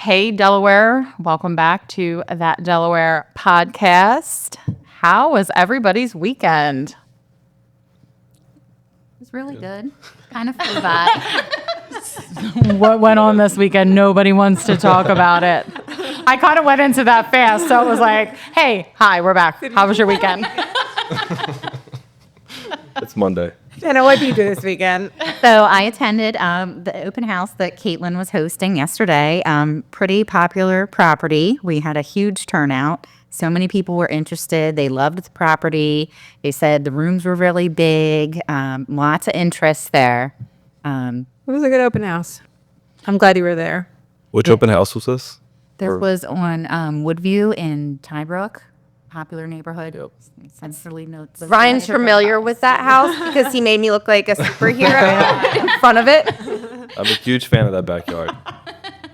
Hey, Delaware. Welcome back to That Delaware podcast. How was everybody's weekend? It was really good. Kind of flew by. What went on this weekend? Nobody wants to talk about it. I kind of went into that fast, so it was like, hey, hi, we're back. How was your weekend? It's Monday. Jenna, what did you do this weekend? So I attended the open house that Caitlin was hosting yesterday. Pretty popular property. We had a huge turnout. So many people were interested. They loved the property. They said the rooms were really big. Lots of interest there. It was a good open house. I'm glad you were there. Which open house was this? There was on Woodview in Tybrook, popular neighborhood. Yep. Sensorily notes. Ryan's familiar with that house because he made me look like a superhero in front of it. I'm a huge fan of that backyard.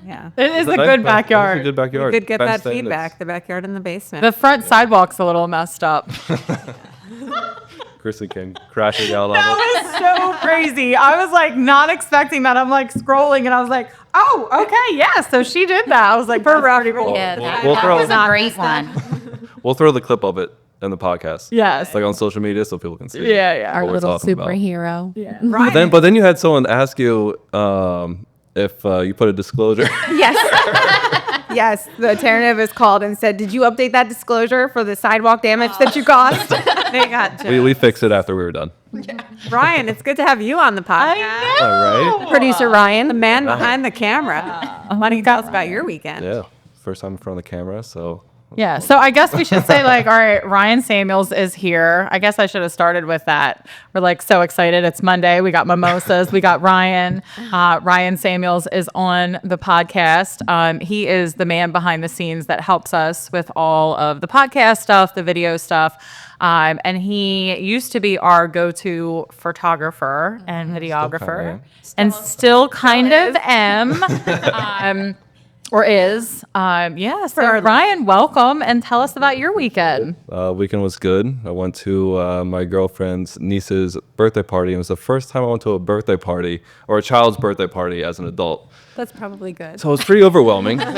Yeah. It is It's a nice good It's a backyard. good backyard. We did get that Fenced in, feedback, the backyard and the basement. The front sidewalk's a little messed up. Kristen came crashing out on That it. was so crazy. I was like not expecting that. I'm like scrolling and I was like, oh, okay, yeah. So she did that. I was like, For pretty reference. cool. Yeah, that, we'll that throw- was a great one. We'll throw the clip of it in the podcast. Yes. Like on social media so people can see. Yeah, yeah. what Our we're Little talking about. superhero. Yeah. But then you had someone ask you if you put a disclosure. Yes. Yes. The alternative called and said, "Did you update that disclosure for the sidewalk damage that you caused?" They got we fixed it after we were done. Ryan, it's good to have you on the podcast. All right. Producer Ryan. The man behind the camera. Why don't you tell us about your weekend? Yeah. First time in front of the camera, so. Yeah. So I guess we should say like, all right, Ryan Samuels is here. I guess I should have started with that. We're like so excited. It's Monday. We got mimosas. We got Ryan. Ryan Samuels is on the podcast. He is the man behind the scenes that helps us with all of the podcast stuff, the video stuff. And he used to be our go-to photographer and videographer, and still kind of am. Or is. Yeah. So Ryan, welcome and tell us about your weekend. Weekend was good. I went to my girlfriend's niece's birthday party. It was the first time I went to a birthday party or a child's birthday party as an adult. That's probably good. So it was pretty overwhelming. Where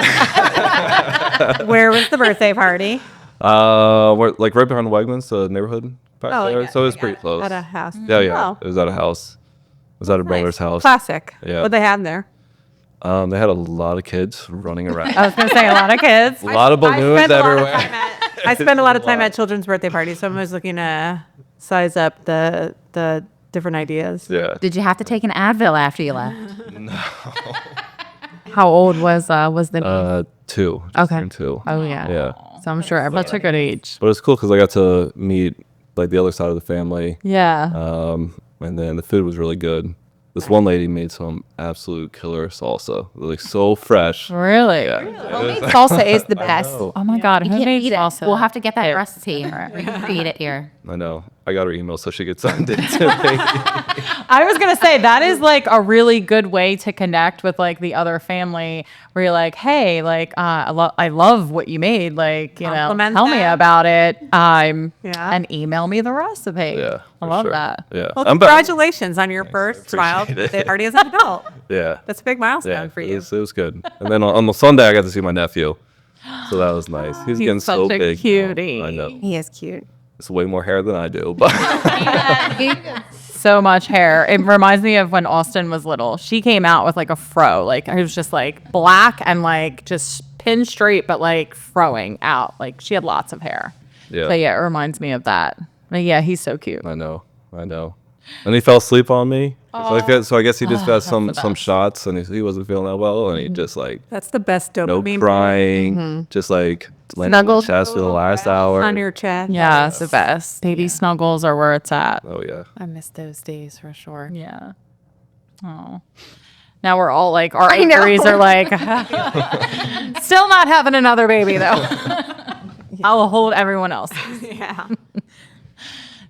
was the birthday party? We're like right behind the Wegmans, the neighborhood back there. So it was pretty close. At a house. Yeah. Oh. It was at a house. It was at a brother's house. Classic. Yeah. What they had there? They had a lot of kids running around. I was going to say a lot of kids. A lot of balloons everywhere. I spend a lot of time at children's birthday parties, so I'm always looking to size up the different ideas. Yeah. Did you have to take an Advil after you left? How old was the? 2. Okay. Turned 2. Oh yeah. Yeah. So I'm sure everybody. That's a good age. But it's cool because I got to meet like the other side of the family. Yeah. And then the food was really good. This one lady made some absolute killer salsa. Like so fresh. Really? Yeah. Salsa is the best. Oh, Oh my God. You Who can't made eat it. salsa? We'll have to get that recipe or read it here. I know. I got her email so she could send it to me. I was going to say that is like a really good way to connect with like the other family where you're like, hey, like, I love what you made. Like, you know, Compliment tell me them. about it. Yeah. And email me the recipe. Yeah. I for love sure. that. Yeah. Well, I'm back. congratulations on your first child appreciate it. birthday party as an adult. Yeah. That's a big milestone Yeah. for you. It was good. And then on the Sunday, I got to see my nephew. So that was nice. He's getting so such a big. cutie. I know. He is cute. It's way more hair than I do, but So much hair. It reminds me of when Austin was little. She came out with like a fro. Like it was just like black and like just pin straight, but like froing out. Like she had lots of hair. yeah. So yeah, it reminds me of that. But yeah, he's so cute. I know. And he fell asleep on me. So I guess he just got some shots and he wasn't feeling that well. And he just like, That's the best no dopamine. crying, just like laying on my Snuggled. chest for the last hour. On your chest. Yeah, it's the best. Baby snuggles are where it's at. Oh, yeah. I miss those days for sure. Yeah. Oh. Now we're all like, our I know. ovaries are like, still not having another baby though. I'll hold everyone else. Yeah.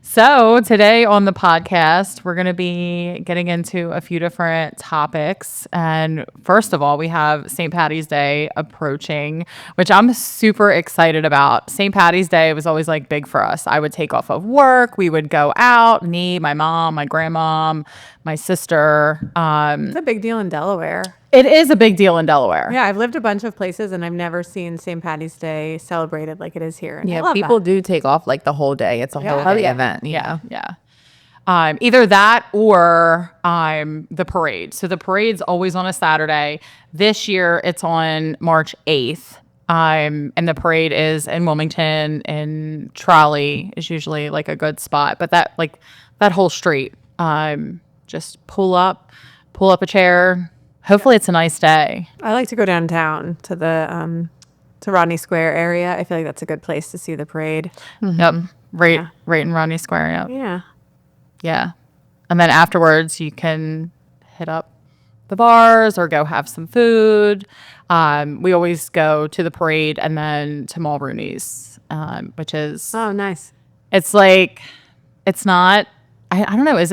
So today on the podcast, we're going to be getting into a few different topics. And first of all, we have St. Paddy's Day approaching, which I'm super excited about. St. Paddy's Day was always like big for us. I would take off of work. We would go out, me, my mom, my grandmom, my sister. It's a big deal in Delaware. It is a big deal in Delaware. Yeah, I've lived a bunch of places and I've never seen St. Patty's Day celebrated like it is here. And I Yeah, love people that. do take off like the whole day. It's a whole day event. Yeah. Either that or the parade. So the parade's always on a Saturday. This year it's on March 8th. And the parade is in Wilmington, and Trolley is usually like a good spot. But that whole street, just pull up a chair. Hopefully it's a nice day. I like to go downtown to the to Rodney Square area. I feel like that's a good place to see the parade. Yep. Right in Rodney Square. Yep. Yeah. Yeah. And then afterwards, you can hit up the bars or go have some food. We always go to the parade and then to Mulrooney's, which is, Oh, nice. it's like, it's not, I don't know, it's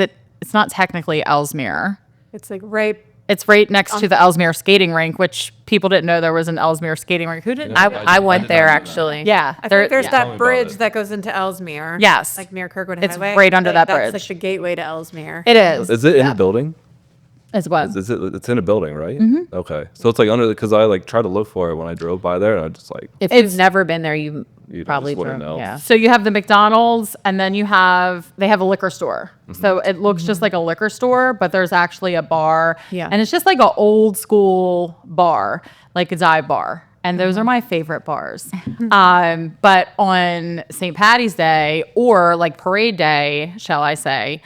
not technically Ellesmere. It's like right. It's right next to the Ellesmere skating rink, which people didn't know there was an Ellesmere skating rink. Who didn't? I went there actually. Yeah. I think there's yeah. Tell me that about bridge it. that goes into Ellesmere. Yes. Like near Kirkwood It's Highway. right under that That's bridge. like the gateway to Ellesmere. It is. Is it in a building? As well. Is it? It's in a building, right? Mm-hmm. Okay, so it's like under because I like tried to look for it when I drove by there, and I just like If It's- you've never been there, you You probably just wouldn't drove. know. Yeah. So you have the McDonald's, and then they have a liquor store. So it looks just like a liquor store, but there's actually a bar. Yeah. And it's just like an old school bar, like a dive bar. And those are my favorite bars. But on St. Patty's Day, or like parade day, shall I say,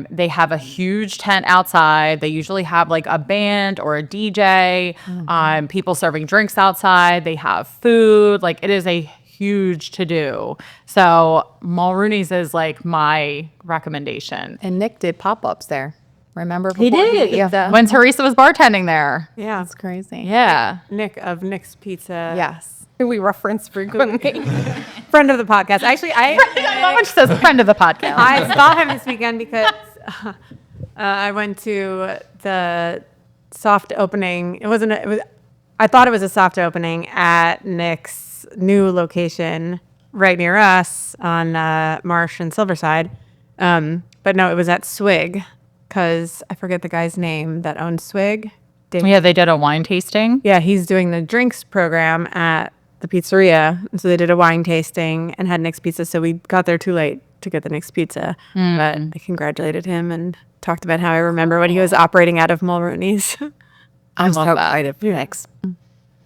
they have a huge tent outside. They usually have like a band or a DJ, people serving drinks outside. They have food. Like it is a huge to do. So Mulrooney's is like my recommendation. And Nick did pop-ups there. Remember? He before did. Yeah. When Teresa was bartending there. Yeah. That's crazy. Yeah. Nick of Nick's Pizza. Yes. Who we reference frequently. Friend of the podcast. Actually, How much says friend of the podcast? I saw him this weekend because I went to the soft opening. It wasn't. I thought it was a soft opening at Nick's new location right near us on Marsh and Silverside. But no, it was at Swig because I forget the guy's name that owns Swig. Yeah, they did a wine tasting. Yeah, he's doing the drinks program at the pizzeria. And so they did a wine tasting and had Nick's Pizza. So we got there too late to get the Nick's Pizza. But I congratulated him and talked about how I remember when he was operating out of Mulrooney's. I'm so love that. excited for next.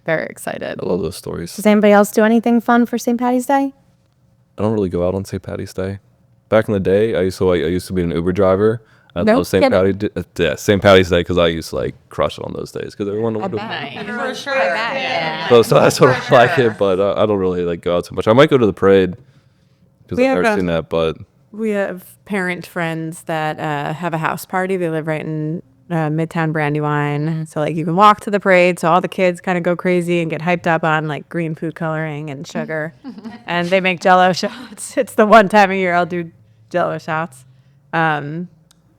Very excited. I love those stories. Does anybody else do anything fun for St. Patty's Day? I don't really go out on St. Patty's Day. Back in the day, I used to be an Uber driver. I No love St. kidding. St. Patty's Day because I used to like crush it on those days because everyone would. For sure. So I sort of like it, but I don't really like go out too much. I might go to the parade because We I've have never seen that, but We have parent friends that have a house party. They live right in Midtown Brandywine. So like you can walk to the parade. So all the kids kind of go crazy and get hyped up on like green food coloring and sugar. And they make Jell-O shots. It's the one time a year I'll do Jell-O shots.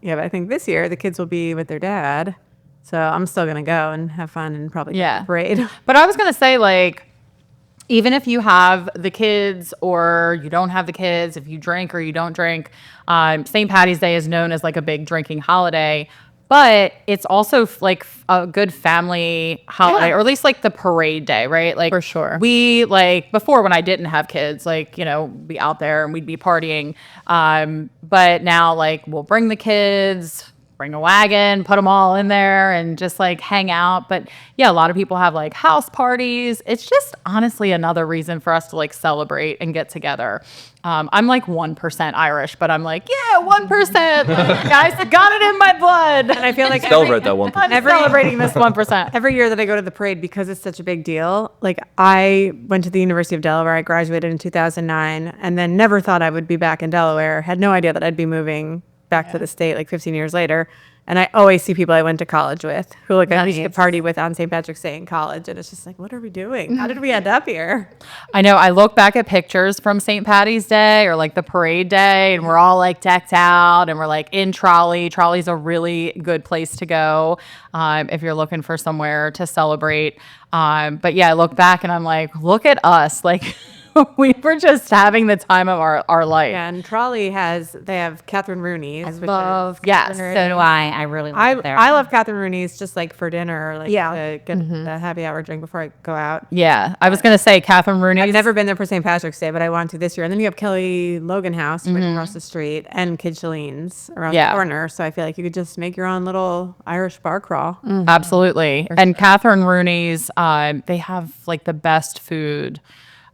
Yeah, but I think this year the kids will be with their dad. So I'm still going to go and have fun and probably go to the parade. But I was going to say, like, even if you have the kids or you don't have the kids, if you drink or you don't drink, St. Patty's Day is known as like a big drinking holiday. But it's also like a good family holiday, or at least like the parade day, right? Like For sure. We like before when I didn't have kids, like, you know, be out there and we'd be partying. But now like we'll bring the kids, bring a wagon, put them all in there and just like hang out. But yeah, a lot of people have like house parties. It's just honestly another reason for us to like celebrate and get together. I'm like 1% Irish, but I'm like, yeah, 1%. Guys, got it in my blood. And I feel like celebrate that one. I'm celebrating this 1%. every year that I go to the parade, because it's such a big deal, like I went to the University of Delaware. I graduated in 2009 and then never thought I would be back in Delaware. Had no idea that I'd be moving back to the state like 15 years later. And I always see people I went to college with who like I used to party with on St. Patrick's Day in college. And it's just like, what are we doing? How did we end up here? I know. I look back at pictures from St. Patty's Day or like the parade day, and we're all like decked out and we're like in Trolley. Trolley's a really good place to go if you're looking for somewhere to celebrate. But yeah, I look back and I'm like, look at us. Like, we were just having the time of our life. Yeah, and Trolley they have Catherine Rooney's. I which love Yes, so so do I. I really love it there. I love Catherine Rooney's just like for dinner, like Yeah. to get a happy hour drink before I go out. Yeah, I was gonna say Catherine Rooney. I've never been there for St. Patrick's Day, but I want to this year. And then you have Kelly Logan House right across the street and Kid Shalene's around Yeah. the corner. So I feel like you could just make your own little Irish bar crawl. Absolutely. And Catherine Rooney's, they have like the best food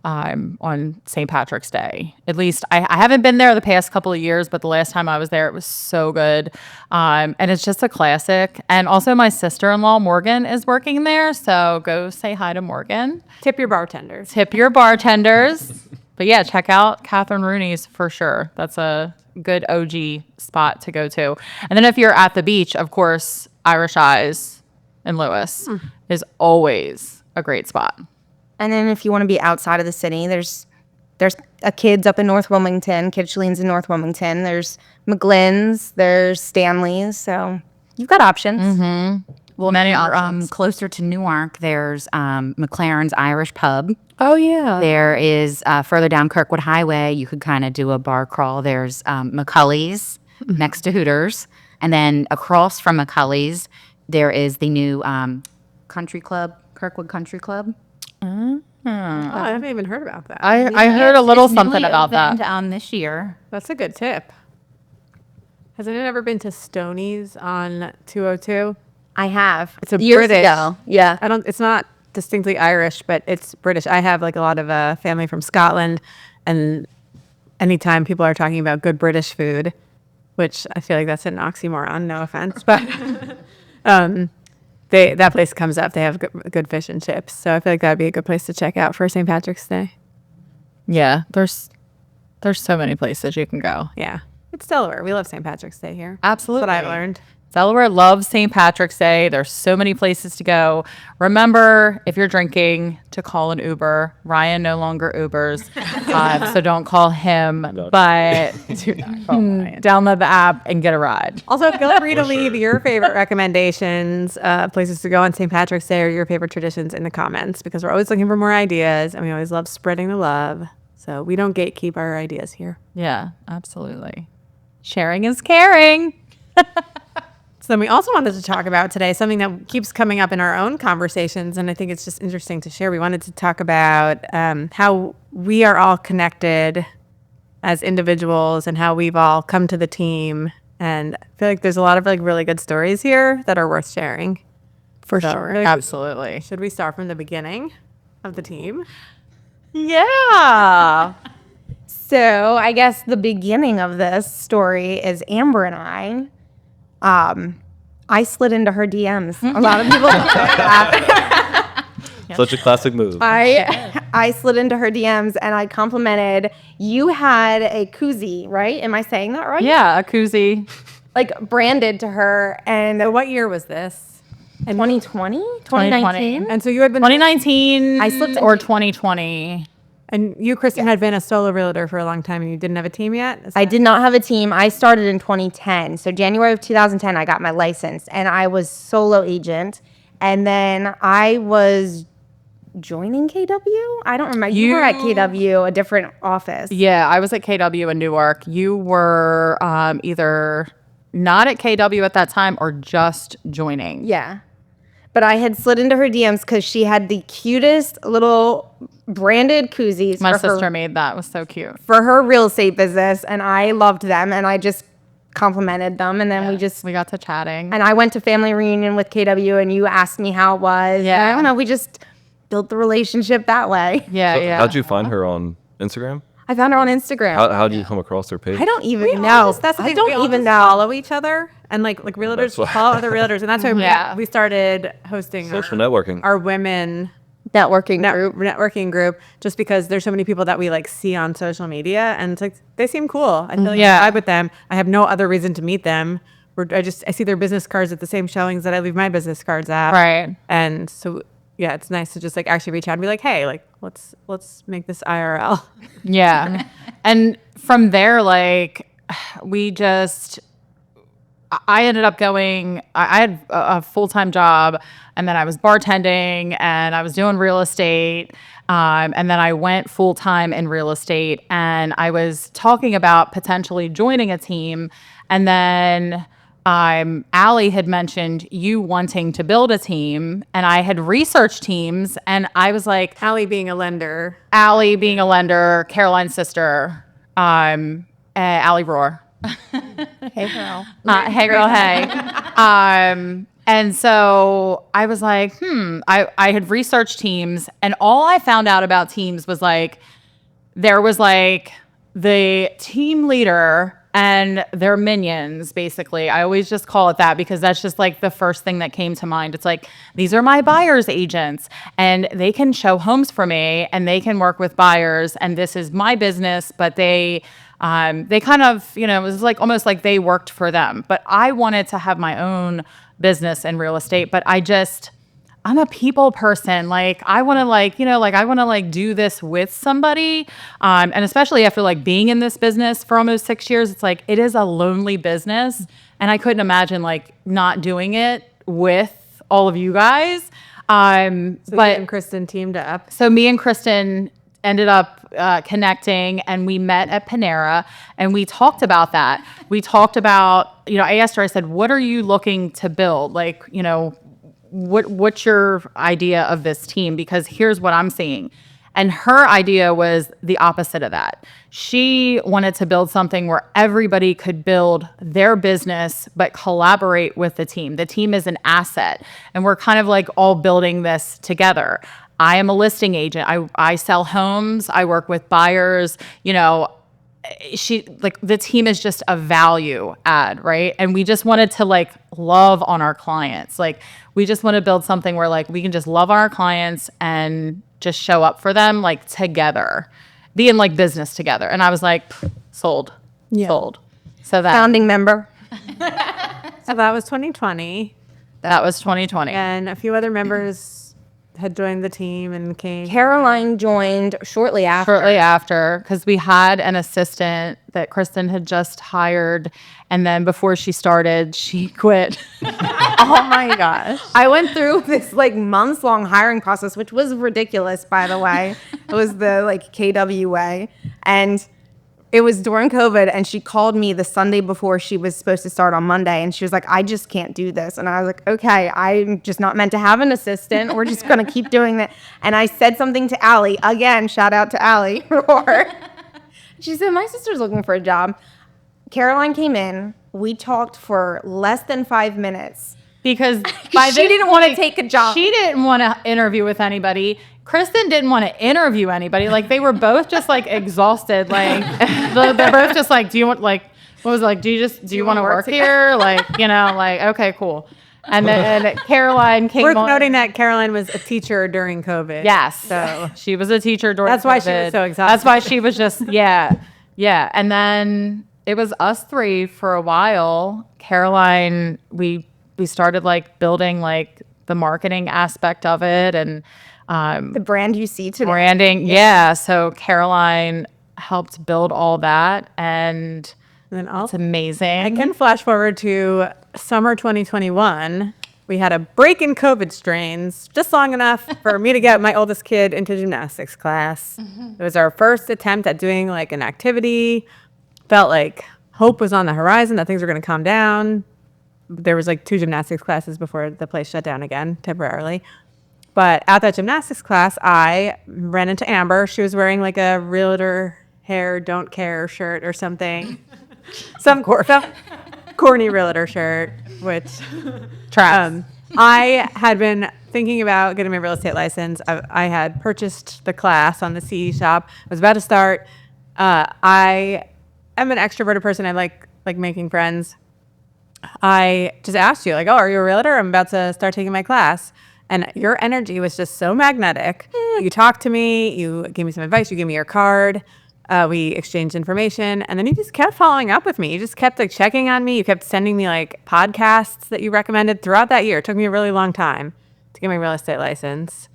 on St. Patrick's Day. At least I haven't been there the past couple of years, but the last time I was there, it was so good. And it's just a classic. And also my sister-in-law, Morgan, is working there. So go say hi to Morgan. Tip your bartenders. Tip your bartenders. But yeah, check out Catherine Rooney's for sure. That's a good OG spot to go to. And then if you're at the beach, of course, Irish Eyes in Lewis is always a great spot. And then if you want to be outside of the city, there's a Kids up in North Wilmington, Kid Shalene's in North Wilmington. There's McGlynn's, there's Stanley's. So you've got options. Well, many closer to Newark, there's McLaren's Irish Pub. Oh, yeah. There is further down Kirkwood Highway, you could kind of do a bar crawl. There's McCully's next to Hooters. And then across from McCully's, there is the new country club, Kirkwood Country Club. Oh, I haven't even heard about that. I heard a little something Newly about that. opened, this year. That's a good tip. Has anyone ever been to Stoney's on 202? I have. It's a Years British. ago. Yeah. It's not distinctly Irish, but it's British. I have like a lot of family from Scotland, and anytime people are talking about good British food, which I feel like that's an oxymoron, no offense, but that place comes up. They have good fish and chips, so I feel like that'd be a good place to check out for St. Patrick's Day. Yeah, there's so many places you can go. Yeah, it's Delaware. We love St. Patrick's Day here. Absolutely. That's what I've learned. Delaware loves St. Patrick's Day. There's so many places to go. Remember, if you're drinking, to call an Uber. Ryan no longer Ubers, so don't call him. But do not call Ryan. Download the app and get a ride. Also, feel free to leave your favorite recommendations, places to go on St. Patrick's Day, or your favorite traditions in the comments, because we're always looking for more ideas, and we always love spreading the love. So we don't gatekeep our ideas here. Yeah, absolutely. Sharing is caring. So then we also wanted to talk about today something that keeps coming up in our own conversations, and I think it's just interesting to share. We wanted to talk about how we are all connected as individuals and how we've all come to the team. And I feel like there's a lot of like really good stories here that are worth sharing. For sure. Absolutely. Should we start from the beginning of the team? Yeah. So I guess the beginning of this story is Amber and I slid into her DMs. A lot of people don't know that. Such a classic move. I slid into her DMs and I complimented. You had a koozie, right? Am I saying that right? Yeah, a koozie. Like branded to her. And So what year was this? 2020? 2019? And so you had been 2019 I slipped or into- 2020. And you, Kristen, had been a solo realtor for a long time, and you didn't have a team yet? I did not have a team. I started in 2010. So January of 2010, I got my license and I was solo agent. And then I was joining KW. I don't remember. You were at KW, a different office. Yeah, I was at KW in Newark. You were either not at KW at that time or just joining. Yeah. But I had slid into her DMs because she had the cutest little branded koozies. My for sister her, made that. It was so cute. for her real estate business, and I loved them, and I just complimented them, and then We got to chatting. and I went to family reunion with KW, and you asked me how it was. Yeah. And I don't know. We just built the relationship that way. yeah, So yeah. how'd you find her on Instagram? I found her on Instagram. How did you come across her page? I don't even know. That's the I thing, don't we all even just know. follow each other, and like realtors That's why. follow other realtors, and that's why Yeah. we started hosting Social networking. our women Networking group. networking group, just because there's so many people that we like see on social media, and it's like they seem cool. I feel like Yeah. I vibe with them. I have no other reason to meet them. I see their business cards at the same showings that I leave my business cards at. Right. And so yeah, it's nice to just like actually reach out and be like, hey, like let's make this IRL. Yeah. And from there, like, I ended up going, I had a full-time job, and then I was bartending, and I was doing real estate. And then I went full-time in real estate, and I was talking about potentially joining a team. And then Allie had mentioned you wanting to build a team, and I had researched teams, and I was like, Allie being a lender. Allie being a lender, Caroline's sister, Allie Roar. Hey, girl. Hey girl, hey. And so I was like, I had researched teams, and all I found out about teams was like, there was like the team leader and their minions, basically. I always just call it that because that's just like the first thing that came to mind. It's like, these are my buyer's agents, and they can show homes for me, and they can work with buyers, and this is my business, but they kind of, it was like almost like they worked for them. But I wanted to have my own business in real estate, but I'm a people person. Like, I want to do this with somebody. And especially after like being in this business for almost 6 years, it's like, it is a lonely business. And I couldn't imagine like not doing it with all of you guys. But you and Kristen teamed up. So me and Kristen ended up connecting, and we met at Panera, and we talked about that. We talked about, I asked her, I said, what are you looking to build? Like, what's your idea of this team? Because here's what I'm seeing. And her idea was the opposite of that. She wanted to build something where everybody could build their business, but collaborate with the team. The team is an asset, and we're kind of like all building this together. I am a listing agent. I sell homes. I work with buyers. The team is just a value add, right? And we just wanted to like love on our clients. Like, we just want to build something where like we can just love our clients and just show up for them like together, be in like business together. And I was like, sold. So that Founding member. So that was 2020. That was 2020. And a few other members had joined the team and came. Caroline joined shortly after. Because we had an assistant that Kristen had just hired, and then before she started, she quit. Oh my gosh. I went through this like months-long hiring process, which was ridiculous, by the way. It was the like KWA. And it was during COVID, and she called me the Sunday before she was supposed to start on Monday, and she was like, I just can't do this. And I was like, okay, I'm just not meant to have an assistant. We're just going to keep doing that. And I said something to Allie. Again, shout out to Allie. She said, my sister's looking for a job. Caroline came in. We talked for less than 5 minutes. Because she didn't want to take a job. She didn't want to interview with anybody. Kristen didn't want to interview anybody. Like, they were both just like exhausted. Like, they're both just like, do you want, like, what was it, like, do you want to work here? Like, like, okay, cool. And then Caroline came Worth on. noting that Caroline was a teacher during COVID. Yes. So she was a teacher during that's why COVID. she was so exhausted. That's why she was just, yeah. And then it was us three for a while. Caroline, we started like building like the marketing aspect of it, and the brand you see today. Branding. Yeah. So Caroline helped build all that, and then it's amazing. I can flash forward to summer 2021. We had a break in COVID strains, just long enough for me to get my oldest kid into gymnastics class. It was our first attempt at doing like an activity. Felt like hope was on the horizon, that things were going to calm down. There was like 2 gymnastics classes before the place shut down again temporarily. But at that gymnastics class, I ran into Amber. She was wearing like a realtor hair don't care shirt or something. some corny realtor shirt, which I had been thinking about getting my real estate license. I had purchased the class on the CE shop. I was about to start. I am an extroverted person. I like making friends. I just asked you, like, oh, are you a realtor? I'm about to start taking my class. And your energy was just so magnetic. You talked to me. You gave me some advice. You gave me your card. We exchanged information. And then you just kept following up with me. You just kept like checking on me. You kept sending me like podcasts that you recommended throughout that year. It took me a really long time to get my real estate license.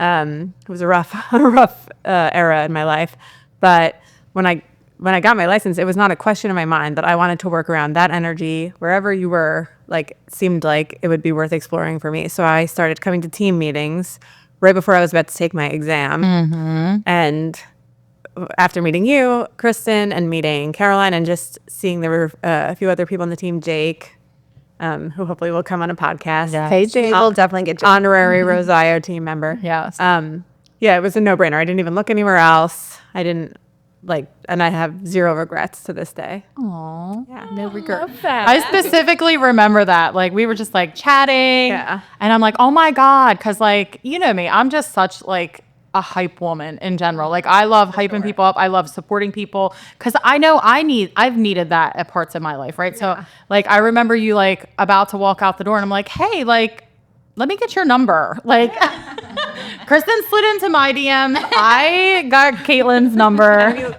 It was a rough era in my life. But when I when I got my license, it was not a question in my mind that I wanted to work around that energy. Wherever you were, like, seemed like it would be worth exploring for me. So I started coming to team meetings right before I was about to take my exam. And after meeting you, Kristen, and meeting Caroline, and just seeing there were a few other people on the team, Jake, who hopefully will come on a podcast. Yeah. Hey, Jake. We'll definitely get you. Honorary Rosaio team member. Yes. Yeah, it was a no-brainer. I didn't even look anywhere else. I didn't and I have zero regrets to this day. Aww. Yeah. No regret. I specifically remember that. Like, we were just like chatting. Yeah. And I'm like, oh my God. Cause like, you know me, I'm just such like a hype woman in general. Like, I love hyping people up. I love supporting people. Cause I know I've needed that at parts of my life. Right. So like, I remember you like about to walk out the door and I'm like, hey, like, let me get your number. Like, Kristen slid into my DM. I got Caitlin's number.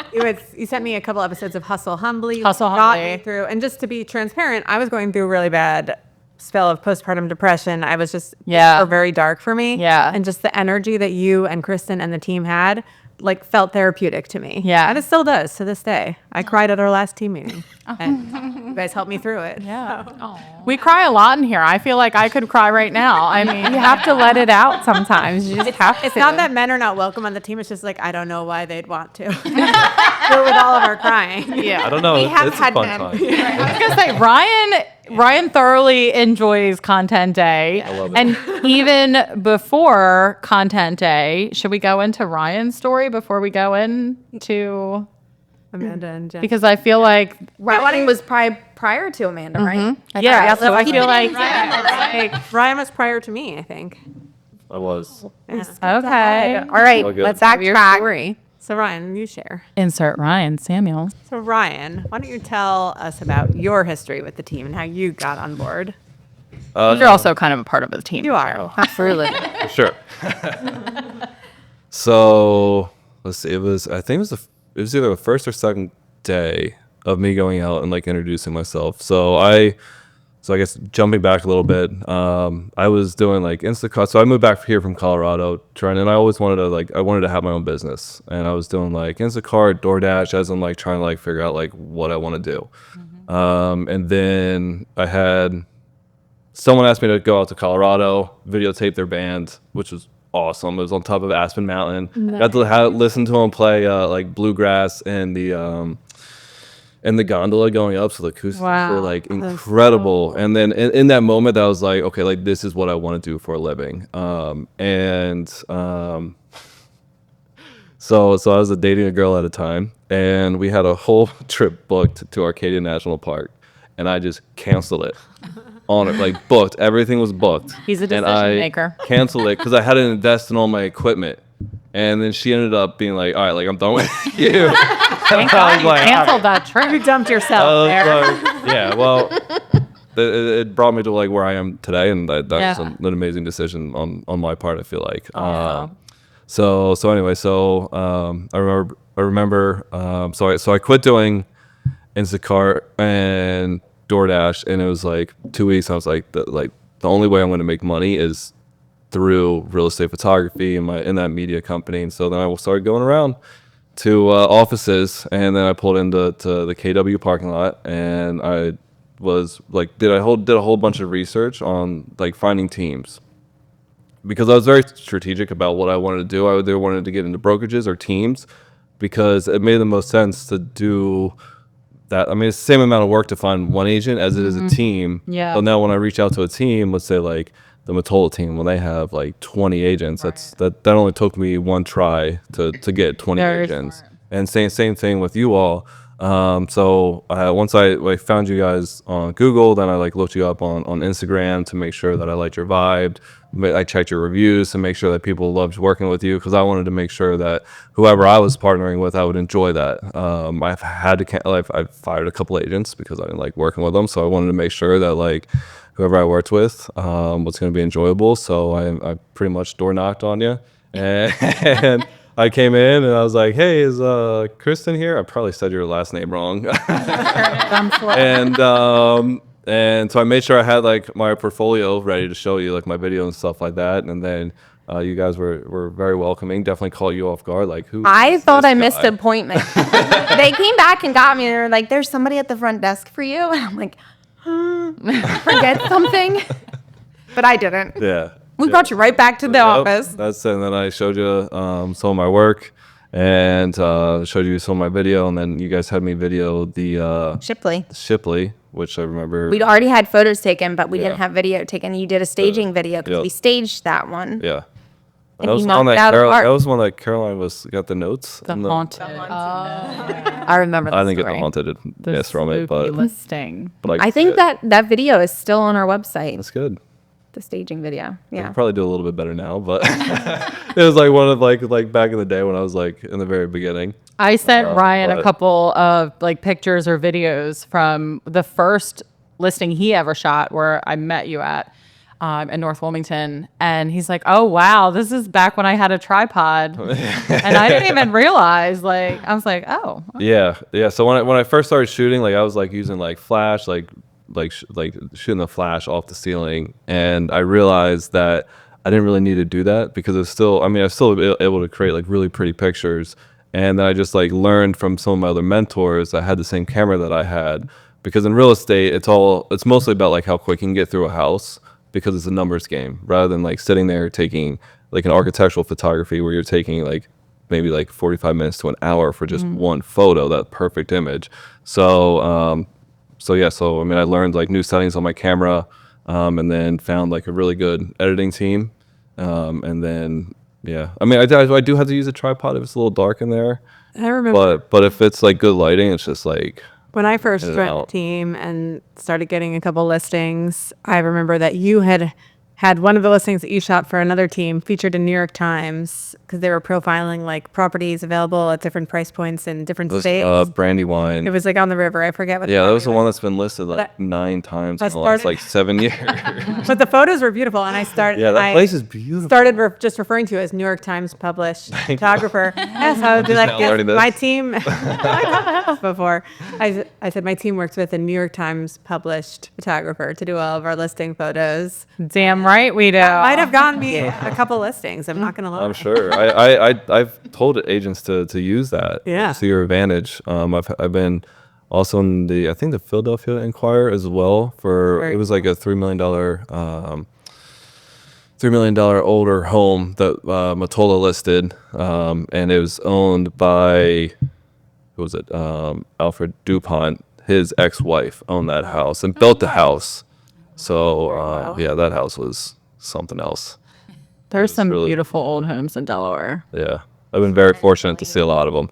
You sent me a couple episodes of Hustle Humbly. Hustle got Humbly. me through. And just to be transparent, I was going through a really bad spell of postpartum depression. I was just very dark for me. Yeah. And just the energy that you and Kristen and the team had, like, felt therapeutic to me. Yeah. And it still does to this day. I cried at our last team meeting. And you guys helped me through it. Yeah. We cry a lot in here. I feel like I could cry right now. I mean, You have to let it out sometimes. You just have It's to. not that men are not welcome on the team. It's just like, I don't know why they'd want to. Do it with all of our crying. yeah. I don't know. have It's a had fun men. time. I was gonna say Ryan thoroughly enjoys content day. I love it. And even before content day, should we go into Ryan's story before we go into Amanda and Jen. because I feel like My wedding was prior to Amanda, right? yeah, so I feel like Ryan was prior to me, I think. I was. okay. All right, All good. let's backtrack. Story. So Ryan, you share. Insert Ryan Samuel. So Ryan, why don't you tell us about your history with the team and how you got on board? You're also kind of a part of the team. You are. Absolutely. Sure. So let's see. I think it was either the first or second day of me going out and like introducing myself. So I guess jumping back a little bit, I was doing like Instacart. So I moved back here from Colorado, and I always wanted to have my own business, and I was doing like Instacart, DoorDash, as I'm like trying to like figure out like what I want to do. And then I had someone asked me to go out to Colorado, videotape their band, which was awesome. It was on top of Aspen Mountain. Got to listen to them play like bluegrass and the gondola going up. So the acoustics were like incredible. And then in that moment, I was like, okay, like this is what I want to do for a living. So I was dating a girl at a time, and we had a whole trip booked to Arcadia National Park, and I just canceled it. On it, like booked. Everything was booked. He's a And decision I maker. canceled it because I had to invest in all my equipment. And then she ended up being like, all right, like I'm done with you. Thank God you canceled that trip. You dumped yourself I was there. like, yeah, well, it brought me to like where I am today, and that's Yeah. an amazing decision on my part. I feel like. Awesome. So I remember. So I quit doing Instacart and DoorDash, and it was like 2 weeks. I was like, the only way I'm going to make money is through real estate photography in that media company. And so then I started going around to offices, and then I pulled into the KW parking lot, and I was like, did a whole bunch of research on like finding teams, because I was very strategic about what I wanted to do. I either wanted to get into brokerages or teams, because it made the most sense to do that. I mean, it's the same amount of work to find one agent as it is a team. Yeah. So now when I reach out to a team, let's say like the Matola team, when they have like 20 agents, that only took me one try to get 20 Very agents. smart. And same thing with you all. So once I found you guys on Google, then I like looked you up on Instagram to make sure that I liked your vibe. I checked your reviews to make sure that people loved working with you, because I wanted to make sure that whoever I was partnering with, I would enjoy that. I've fired a couple agents because I didn't like working with them, so I wanted to make sure that like whoever I worked with was going to be enjoyable. So I pretty much door knocked on you, and I came in and I was like, "Hey, is Kristen here?" I probably said your last name wrong. And so I made sure I had like my portfolio ready to show you, like my video and stuff like that. And then You guys were very welcoming. Definitely caught you off guard. Like, who? I is thought this I missed guy? an appointment. They came back and got me. And they were like, "There's somebody at the front desk for you." And I'm like, forget something. But I didn't. Yeah. We brought you right back to the Yep, office. That's it. And then I showed you some of my work and showed you some of my video. And then you guys had me video the Shipley. Shipley, which I remember. We'd already had photos taken, but we Yeah. didn't have video taken. You did a staging video because Yep. we staged that one. Yeah. And that you was knocked one it that out of the park. that was one that Caroline got the notes. The and haunted. I remember that I didn't get the story. haunted The yes from it, spooky but listing. like, I think that video is still on our website, that's good. the staging video. I Yeah. could probably do a little bit better now, but it was like one of like back in the day when I was like in the very beginning. I sent Ryan a but- couple of like pictures or videos from the first listing he ever shot where I met you at in North Wilmington. And he's like, "Oh, wow, this is back when I had a tripod." And I didn't even realize, like, I was like, "Oh, Yeah. So when I first started shooting, like I was like using like flash, like shooting the flash off the ceiling, and I realized that I didn't really need to do that because it's still. I mean, I was still able to create like really pretty pictures, and then I just like learned from some of my other mentors that had the same camera that I had. Because in real estate, it's mostly about like how quick you can get through a house because it's a numbers game rather than like sitting there taking like an architectural photography where you're taking like maybe like 45 minutes to an hour for just one photo, that perfect image. So I mean, I learned like new settings on my camera, and then found like a really good editing team, and then I mean, I do have to use a tripod if it's a little dark in there, I remember but if it's like good lighting, it's just like when I first Get it joined the out. team and started getting a couple listings. I remember that you had one of the listings that you shot for another team featured in New York Times because they were profiling like properties available at different price points in different states. Brandywine. It was like on the river. I forget what. Yeah, that was the property one that's been listed like That- 9 times in that the last started- like 7 years. But the photos were beautiful, and I started. Yeah, that I place is beautiful. Started just referring to it as New York Times published photographer. Yes, I would be Just like, now yes, learning this. my team. I thought before. I said my team works with a New York Times published photographer to do all of our listing photos. damn right we do." Might have gotten me a couple listings. I'm not gonna lie. I'm sure. I've told agents to use that. Yeah. To your advantage. I've been also in I think the Philadelphia Inquirer as well Right. it was like a $3 million older home that Matola listed, and it was owned by who was it? Alfred DuPont. His ex-wife owned that house and built the house. So that house was something else. There's some really- beautiful old homes in Delaware. Yeah, I've been very fortunate to see a lot of them.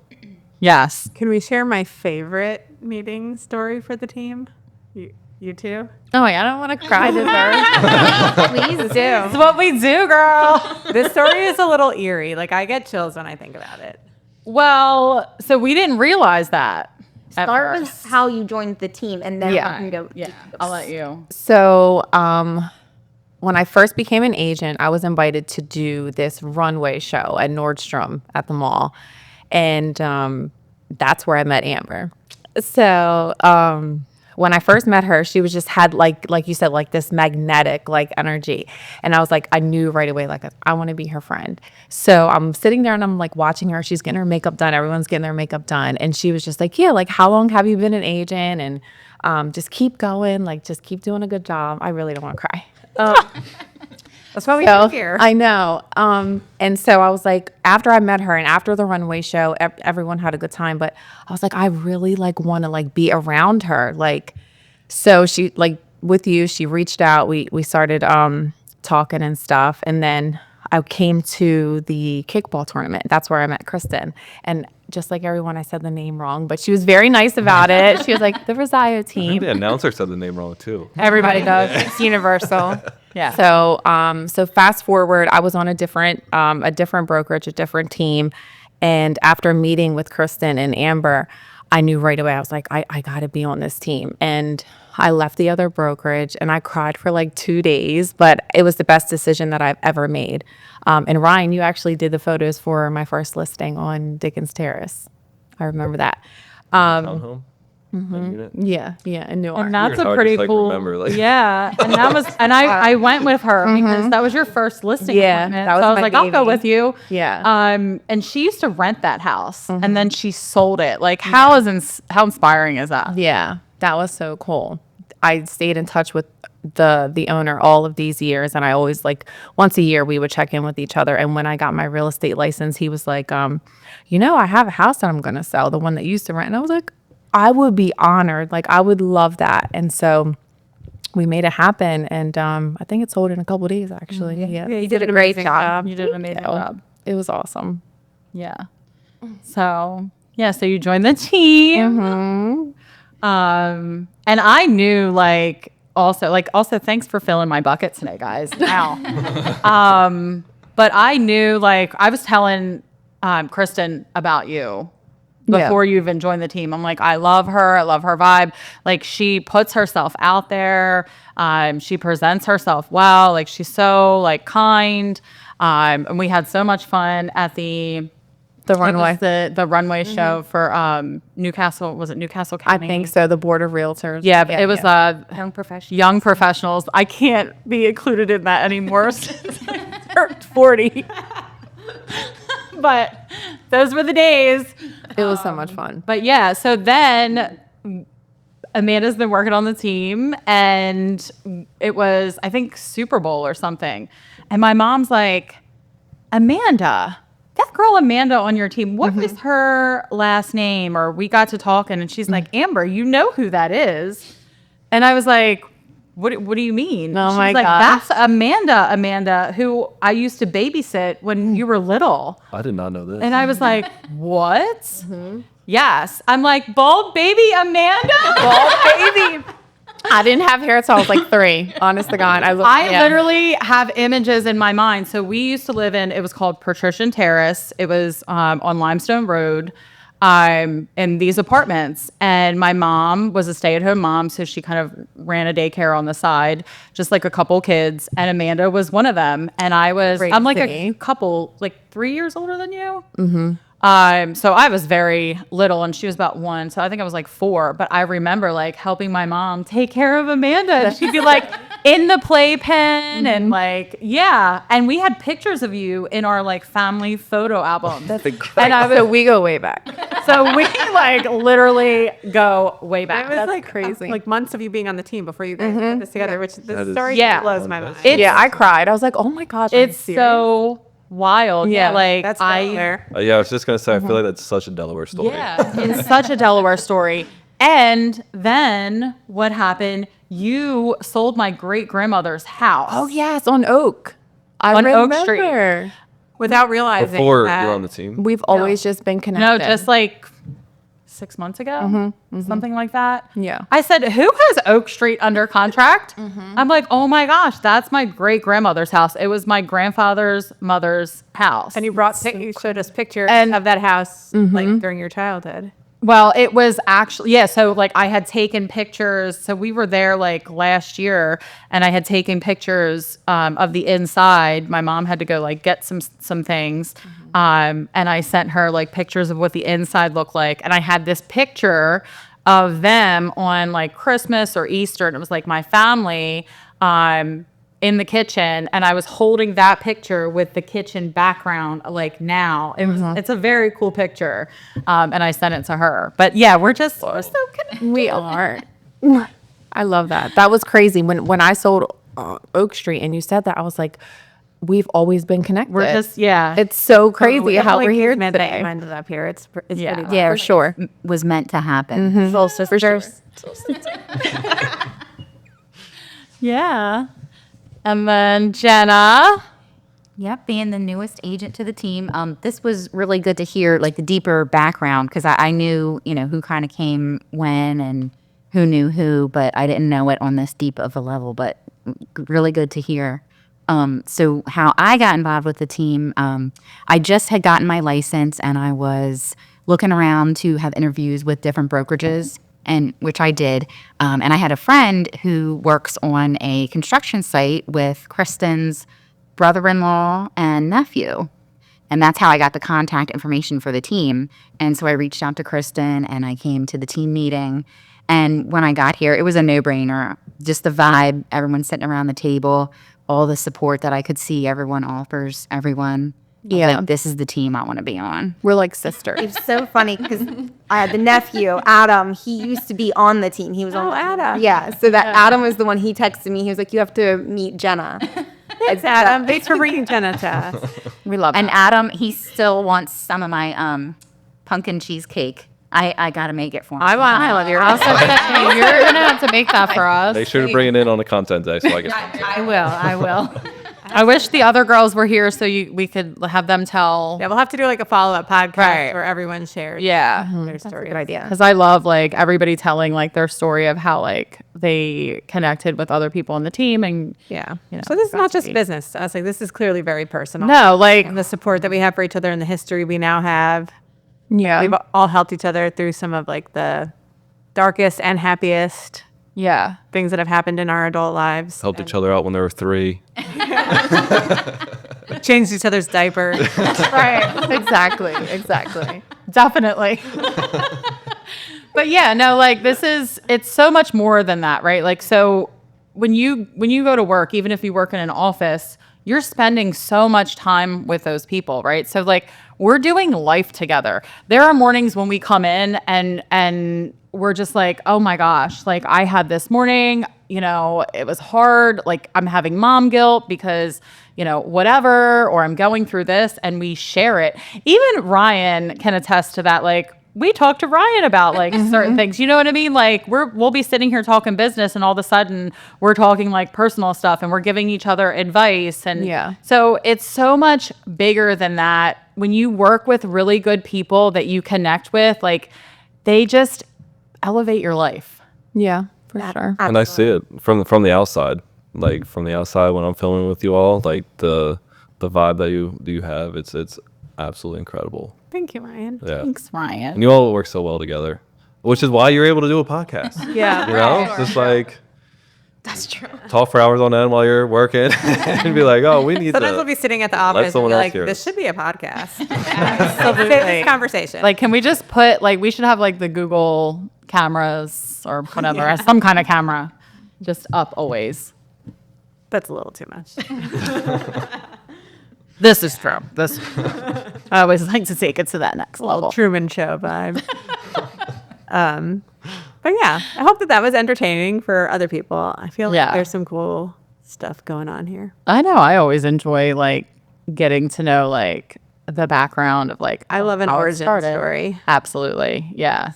Yes. Can we share my favorite meeting story for the team? You too? Oh, I don't want to cry to her. Please do. That's what we do, girl. This story is a little eerie. Like I get chills when I think about it. Well, so we didn't realize that. at Start first. with how you joined the team, and then Yeah. I can go. Yeah, I'll let you. So, when I first became an agent, I was invited to do this runway show at Nordstrom at the mall. And that's where I met Amber. So, when I first met her, she was just had like you said, like this magnetic like energy. And I was like, I knew right away, like I want to be her friend. So I'm sitting there and I'm like watching her. She's getting her makeup done. Everyone's getting their makeup done. And she was just like, yeah, like how long have you been an agent? And just keep going, like just keep doing a good job. I really don't want to cry. That's why we do here. I know. And so I was like, after I met her and after the runway show, everyone had a good time. But I was like, I really like want to like be around her. Like, so she like with you, she reached out. We started talking and stuff. And then I came to the kickball tournament. That's where I met Kristen. And just like everyone, I said the name wrong, but she was very nice about it. She was like, the Rosaio I think team. the announcer said the name wrong too. Everybody does. It's universal. Yeah. So fast forward, I was on a different brokerage, a different team. And after meeting with Kristen and Amber, I knew right away, I was like, I got to be on this team. And I left the other brokerage and I cried for like 2 days, but it was the best decision that I've ever made. And Ryan, you actually did the photos for my first listing on Dickens Terrace. I remember that. Townhome. unit. Yeah, in Newark. And that's Weird a how I pretty just, like, cool. remember, like- Yeah, and that was, and I went with her because that was your first listing. Yeah, appointment. that was so I was my like, I'll go baby. with you. Yeah. And she used to rent that house, and then she sold it. Like, how inspiring is that? Yeah, that was so cool. I stayed in touch with the owner all of these years, and I always, like, once a year we would check in with each other. And when I got my real estate license, he was like, I have a house that I'm gonna sell, the one that you used to rent. And I was like, I would be honored. Like, I would love that. And so we made it happen, and I think it sold in a couple of days, actually. Yeah, You did a great job. You did an amazing job. it was awesome. Yeah. So you joined the team. And I knew also thanks for filling my bucket today, guys. Now. But I knew, like, I was telling Kristen about you before you even joined the team. I'm like, I love her vibe. Like, she puts herself out there. She presents herself well. Like, she's so, like, kind. And we had so much fun at the runway. the runway show for Newcastle. Was it Newcastle I County? think so. The Board of Realtors. Yeah, but it was Young professional. young professionals. I can't be included in that anymore since I turned 40. But those were the days. It was so much fun. But yeah, so then Amanda's been working on the team, and it was, I think, Super Bowl or something. And my mom's like, Amanda, that girl Amanda on your team, what is her last name? Or we got to talking, and she's like, Amber, you know who that is. And I was like, what do you mean? Oh, She's my like, gosh. that's Amanda, who I used to babysit when you were little. I did not know this. And I was like, what? Yes. I'm like, bald baby Amanda? Bald baby. I didn't have hair until I was like 3. Honest to God. I literally have images in my mind. So we used to live in, it was called Patrician Terrace. It was on Limestone Road, in these apartments. And my mom was a stay-at-home mom, so she kind of ran a daycare on the side, just like a couple kids. And Amanda was one of them. And I'm like a couple, like 3 years older than you. So I was very little, and she was about 1. So I think I was like 4. But I remember, like, helping my mom take care of Amanda. And she'd be like in the playpen and like, yeah. And we had pictures of you in our like family photo album. So we go way back. So we like literally go way back. It was That's crazy. like months of you being on the team before you guys put this together, which That the is- story Yeah. blows my mind. Yeah, I cried. I was like, oh my gosh. It's so wild. Yeah, like That's I Delaware. Yeah, I was just gonna say, I feel like that's such a Delaware story. Yeah, it's such a Delaware story. And then what happened? You sold my great grandmother's house. Oh, yes, on Oak. I On Oak remember. Street. Without realizing Before that. you were on the team. We've always just been connected. No, just like 6 months ago, something like that. Yeah. I said, who has Oak Street under contract? I'm like, oh my gosh, that's my great grandmother's house. It was my grandfather's mother's house. And you you showed us pictures And- of that house like during your childhood. Well, it was actually, yeah. So like I had taken pictures. So we were there like last year, and I had taken pictures of the inside. My mom had to go like get some things. And I sent her like pictures of what the inside looked like. And I had this picture of them on like Christmas or Easter. And it was like my family in the kitchen, and I was holding that picture with the kitchen background like now. It's a very cool picture. And I sent it to her. But yeah, we're so connected. We are. I love that. That was crazy. When I sold Oak Street and you said that, I was like, we've always been connected. We're just, yeah. It's so crazy how we're here meant that you today. ended up here. It's Yeah. pretty Yeah, for sure. Was meant to happen. Soul sisters. Yeah. And then Jenna. Yep, being the newest agent to the team. This was really good to hear, like the deeper background, because I knew, who kind of came when and who knew who, but I didn't know it on this deep of a level. But really good to hear. So how I got involved with the team, I just had gotten my license, and I was looking around to have interviews with different brokerages, and which I did. And I had a friend who works on a construction site with Kristen's brother-in-law and nephew. And that's how I got the contact information for the team. And so I reached out to Kristen and I came to the team meeting. And when I got here, it was a no-brainer. Just the vibe, everyone sitting around the table, all the support that I could see everyone offers everyone. Yeah. Like, this is the team I want to be on. We're like sisters. It's so funny because I had the nephew, Adam. He used to be on the team. He was on. Adam. Yeah. So that Adam was the one he texted me. He was like, "You have to meet Jenna." It's Adam. Thanks for bringing Jenna to us. We love And that. Adam, he still wants some of my pumpkin cheesecake. I got to make it for him. I love your house. Hey, you're going to have to make that for us. Make sure to bring it in on the content day so I get I will. I wish the other girls were here so we could have them tell. Yeah, we'll have to do like a follow-up podcast Right. where everyone shares Yeah. their story. Good idea. Because I love like everybody telling like their story of how like they connected with other people on the team and Yeah. You know, So this is not that's just great. business to us. Like this is clearly very personal. no like And the support that we have for each other and the history we now have. yeah We've all helped each other through some of like the darkest and happiest yeah things that have happened in our adult lives. helped each other out when they were 3. Changed each other's diapers. right exactly definitely but yeah no like it's so much more than that, right? Like so when you go to work, even if you work in an office, you're spending so much time with those people, right? So like we're doing life together. There are mornings when we come in and we're just like, oh my gosh, like I had this morning, you know, it was hard. Like I'm having mom guilt because, you know, whatever, or I'm going through this, and we share it. Even Ryan can attest to that. Like we talk to Ryan about like certain things, you know what I mean? Like we'll be sitting here talking business and all of a sudden we're talking like personal stuff and we're giving each other advice. And Yeah. so it's so much bigger than that. When you work with really good people that you connect with, like they just elevate your life. Yeah, for sure. And I see it from the outside. Like from the outside when I'm filming with you all, like the vibe that you have, it's absolutely incredible. Thank you, Ryan. Yeah. Thanks, Ryan. And you all work so well together, which is why you're able to do a podcast. Yeah. You know, just like that's true. Talk for hours on end while you're working, and be like, "Oh, we need Sometimes we'll to." be sitting at the office and someone be else like, hear this it. should be a podcast. This conversation. Like, can we just put like we should have like the Google cameras or whatever, some kind of camera, just up always. That's a little too much. This is true. This I always like to take it to that next level. Truman Show vibe. But yeah, I hope that was entertaining for other people. I feel like Yeah. there's some cool stuff going on here. I know. I always enjoy like getting to know like the background of like I love an how it origin started. story. Absolutely. Yeah.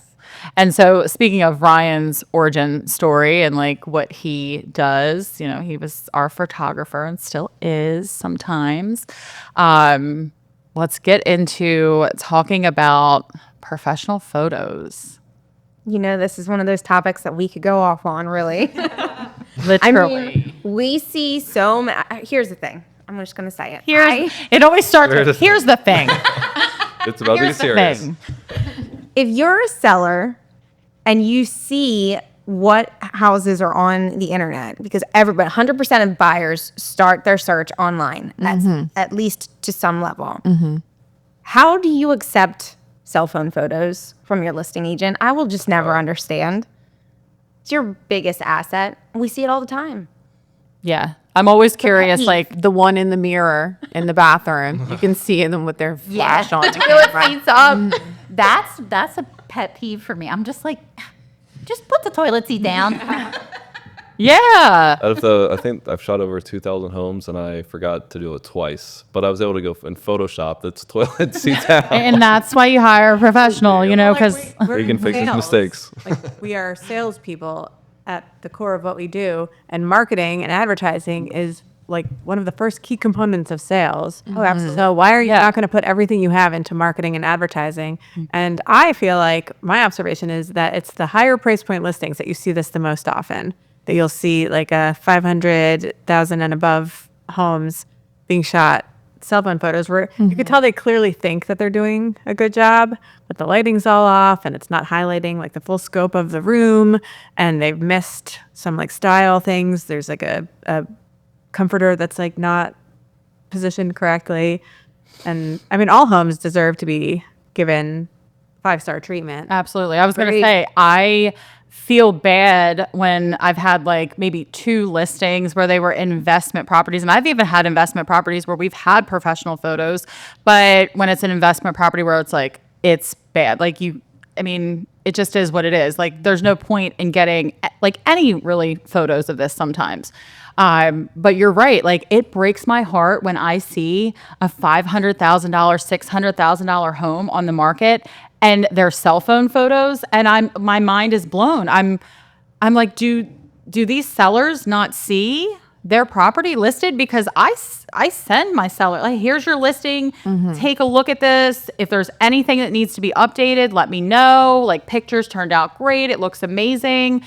And so speaking of Ryan's origin story and like what he does, you know, he was our photographer and still is sometimes. Let's get into talking about professional photos. You know, this is one of those topics that we could go off on, really. Literally. We see so many. Here's the thing. I'm just going to say it. It always starts with, here's the thing. It's about to be Here's the serious. thing. If you're a seller and you see what houses are on the internet, because everybody, 100% of buyers start their search online, at least to some level. How do you accept cell phone photos from your listing agent? I will just never understand. It's your biggest asset. We see it all the time. Yeah. I'm always curious, peeve. like, The one in the mirror in the bathroom, you can see them with their flash on. Toilet up. That's a pet peeve for me. I'm just like, just put the toilet seat down. yeah. Out of I think I've shot over 2,000 homes, and I forgot to do it twice. But I was able to go in Photoshop that's toilet seat down. And that's why you hire a professional, you know, because You can fix his mistakes. Like we are salespeople at the core of what we do, and marketing and advertising is like one of the first key components of sales. Oh, absolutely. So why are you not going to put everything you have into marketing and advertising? And I feel like my observation is that it's the higher price point listings that you see this the most often. That you'll see like a 500,000 and above homes being shot cell phone photos where you could tell they clearly think that they're doing a good job, but the lighting's all off and it's not highlighting like the full scope of the room, and they've missed some like style things. There's like a comforter that's like not positioned correctly. And I mean, all homes deserve to be given 5-star treatment. Absolutely. I was going to say, I feel bad when I've had like maybe 2 listings where they were investment properties. And I've even had investment properties where we've had professional photos. But when it's an investment property where it's like, it's bad. Like I mean, it just is what it is. Like, there's no point in getting like any really photos of this sometimes. But you're right. Like, it breaks my heart when I see a $500,000, $600,000 home on the market and their cell phone photos, and my mind is blown. I'm like, do these sellers not see their property listed? Because I send my seller, like, here's your listing. Take a look at this. If there's anything that needs to be updated, let me know. Like, pictures turned out great. It looks amazing.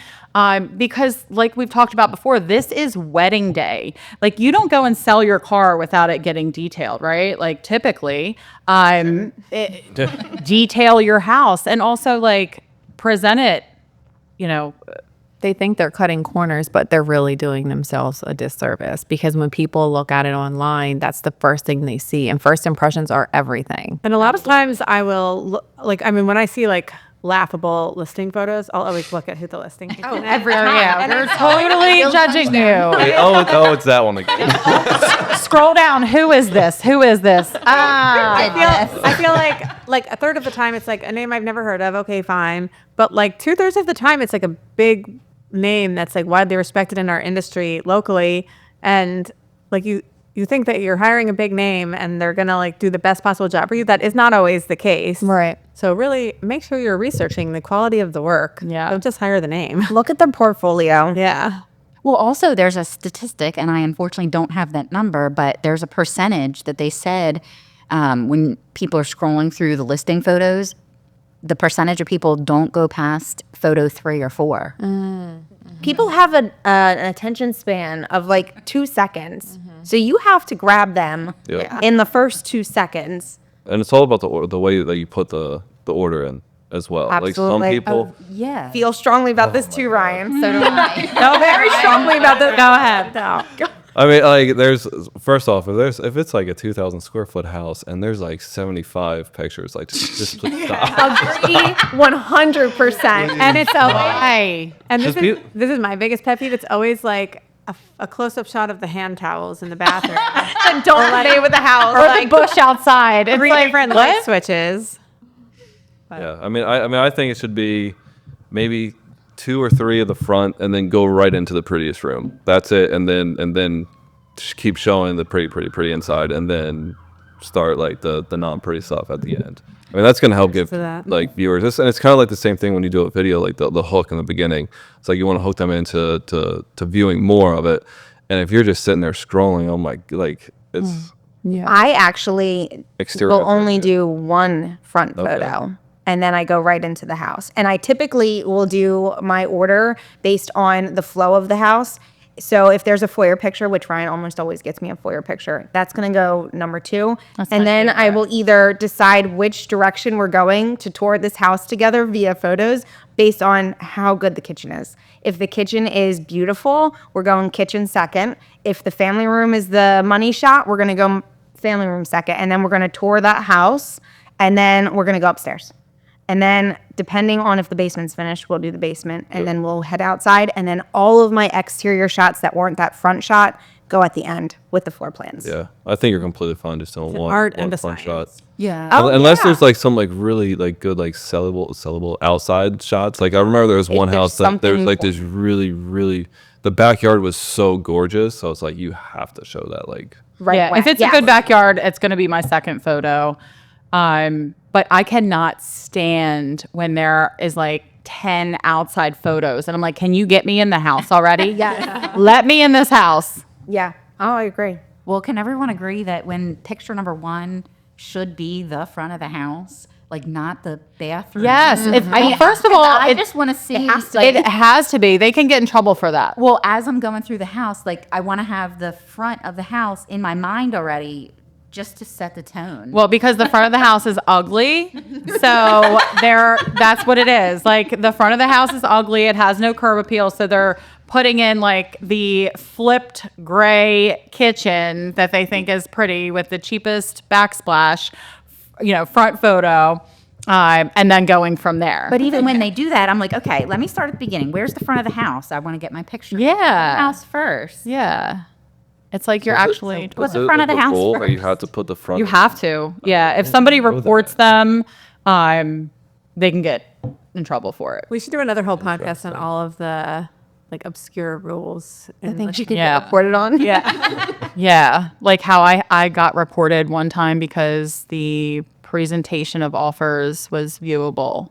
Because like we've talked about before, this is wedding day. Like, you don't go and sell your car without it getting detailed, right? Like, typically, detail your house and also like present it, They think they're cutting corners, but they're really doing themselves a disservice, because when people look at it online, that's the first thing they see, and first impressions are everything. And a lot of times I will when I see like laughable listing photos, I'll always look at who the listing is. They're totally judging you. Oh, it's that one again. Scroll down. Who is this? Who is this? I feel like a third of the time it's like a name I've never heard of. Okay, fine. But like 2/3 of the time it's like a big name that's like widely respected in our industry locally, and like you think that you're hiring a big name and they're gonna like do the best possible job for you. That is not always the case. Right. So really make sure you're researching the quality of the work. Yeah. Don't just hire the name. Look at their portfolio. Yeah. Well, also there's a statistic, and I unfortunately don't have that number, but there's a percentage that they said when people are scrolling through the listing photos, the percentage of people don't go past photo 3 or 4. People have an attention span of like 2 seconds. So you have to grab them Yeah. in the first 2 seconds. And it's all about the way that you put the order in as well. Like, some Absolutely. people, Yeah. Feel strongly about this too, Ryan. So do I. No, very strongly about this. Go ahead. No. I mean, like, there's, first off, if it's like a 2,000 square foot house and there's like 75 pictures, like, just please stop. Agree 100%. And it's Hey. and Just this is my biggest pet peeve. It's always like a close-up shot of the hand towels in the bathroom. And don't stay with the house. Or the bush outside. It's 3 like, different what? light switches. Yeah, I think it should be maybe 2 or 3 of the front, and then go right into the prettiest room. That's it, and then just keep showing the pretty inside, and then start like the non-pretty stuff at the end. I mean, that's gonna help give like viewers this, and it's kind of like the same thing when you do a video, like the hook in the beginning. It's like you want to hook them into to viewing more of it, and if you're just sitting there scrolling, oh my, like, it's I actually Exterior will only picture. do one front photo. And then I go right into the house. And I typically will do my order based on the flow of the house. So if there's a foyer picture, which Ryan almost always gets me a foyer picture, that's going to go number 2. And then I will either decide which direction we're going to tour this house together via photos based on how good the kitchen is. If the kitchen is beautiful, we're going kitchen second. If the family room is the money shot, we're going to go family room second. And then we're going to tour that house, and then we're going to go upstairs. And then depending on if the basement's finished, we'll do the basement, and then we'll head outside. And then all of my exterior shots that weren't that front shot go at the end with the floor plans. yeah. I think you're completely fine just doing one art and a front science. shot. Yeah. Unless there's like some like really like good like sellable outside shots. Like, I remember there was one there's house that there was something- like this really the backyard was so gorgeous. So it's like, you have to show that, like. Right. Yeah, if it's a good backyard, it's going to be my second photo. But I cannot stand when there is like 10 outside photos, and I'm like, can you get me in the house already? Yeah. Let me in this house. Yeah. Oh, I agree. Well, can everyone agree that when picture number 1 should be the front of the house, like not the bathroom? Yes. First of all, I just want to see. it has to be. They can get in trouble for that. Well, as I'm going through the house, like I want to have the front of the house in my mind already, just to set the tone. Well, because the front of the house is ugly. So that's what it is. Like, the front of the house is ugly. It has no curb appeal. So they're putting in like the flipped gray kitchen that they think is pretty with the cheapest backsplash, front photo, and then going from there. But even when they do that, I'm like, okay, let me start at the beginning. Where's the front of the house? I want to get my picture. Yeah. House first. Yeah. It's like you're actually. What's the front of the house rule that first? you have to put the front. You have to. Yeah. If somebody reports them, they can get in trouble for it. We should do another whole podcast on all of the like obscure rules. I think she like, could Yeah. get reported on. Yeah. Like how I got reported one time because the presentation of offers was viewable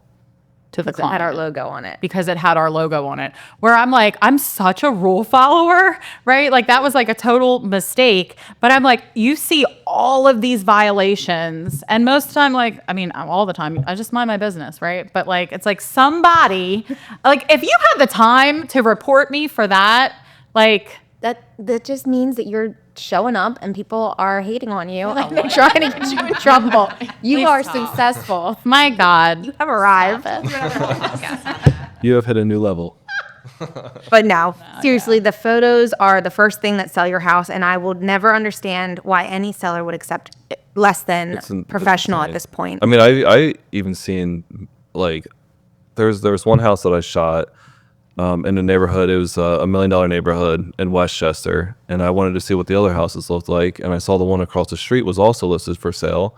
to the It client. had our logo on it. Because it had our logo on it, where I'm like, I'm such a rule follower, right? Like that was like a total mistake. But I'm like, you see all of these violations, and most of the time, like, I mean, all the time, I just mind my business, right? But like, it's like somebody, like, if you had the time to report me for that, like, That just means that you're showing up and people are hating on you and they're trying to get you in trouble. You are successful. my God, You have arrived. You have hit a new level. But no, seriously, the photos are the first thing that sell your house, and I will never understand why any seller would accept less than It's professional at insane. this point. I mean, I even seen like there's one house that I shot in a neighborhood. It was a $1 million neighborhood in Westchester, and I wanted to see what the other houses looked like. And I saw the one across the street was also listed for sale,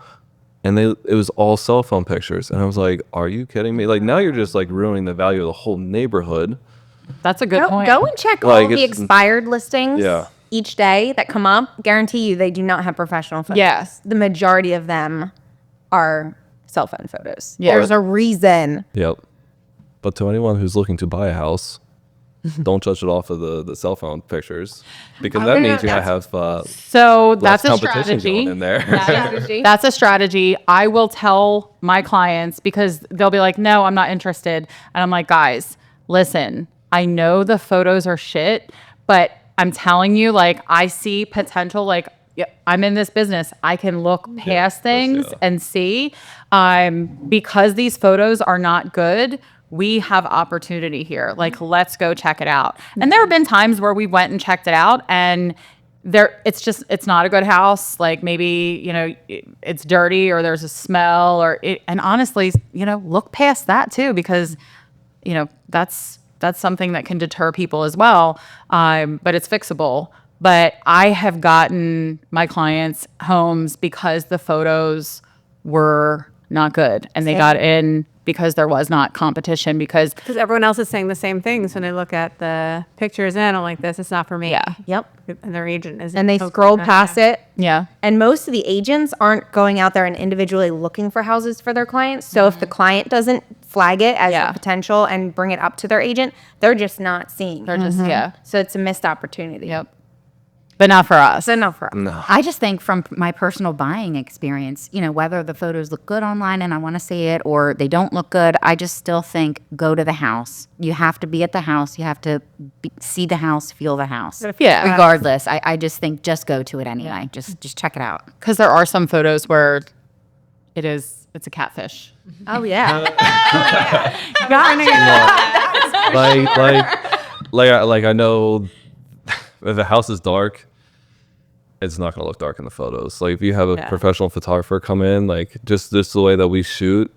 and it was all cell phone pictures. And I was like, "Are you kidding me? Like now you're just like ruining the value of the whole neighborhood." that's a good point. Go and check Like, all the it's- expired listings Yeah. each day that come up. Guarantee you they do not have professional photos. Yes. The majority of them are cell phone photos. Yeah. There's a reason. Yep. But to anyone who's looking to buy a house, don't judge it off of the cell phone pictures, because that means you have So less that's a competition strategy. going in there. That's a strategy. I will tell my clients because they'll be like, no, I'm not interested. And I'm like, guys, listen, I know the photos are shit, but I'm telling you, like, I see potential. Like, I'm in this business. I can look past things and see. Because these photos are not good, we have opportunity here. Like, let's go check it out. And there have been times where we went and checked it out, and it's not a good house. Like maybe, it's dirty or there's a smell and honestly, look past that too, because, that's something that can deter people as well. But it's fixable. But I have gotten my clients homes because the photos were not good, and they got in because there was not competition because everyone else is saying the same things when they look at the pictures and I'm like, this is not for me. Yeah. Yep. And their agent is. And they scroll past it. yeah. And most of the agents aren't going out there and individually looking for houses for their clients. So if the client doesn't flag it as Yeah. a potential and bring it up to their agent, they're just not seeing. They're just yeah. So it's a missed opportunity. Yep. But not for us. So no for us. I just think from my personal buying experience, whether the photos look good online and I want to see it or they don't look good, I just still think go to the house. You have to be at the house. You have to see the house, feel the house. Yeah. Regardless, I just think just go to it anyway. Just check it out. Because there are some photos where it's a catfish. Oh yeah. like I know if the house is dark, it's not going to look dark in the photos. Like if you have a professional photographer come in, like just the way that we shoot,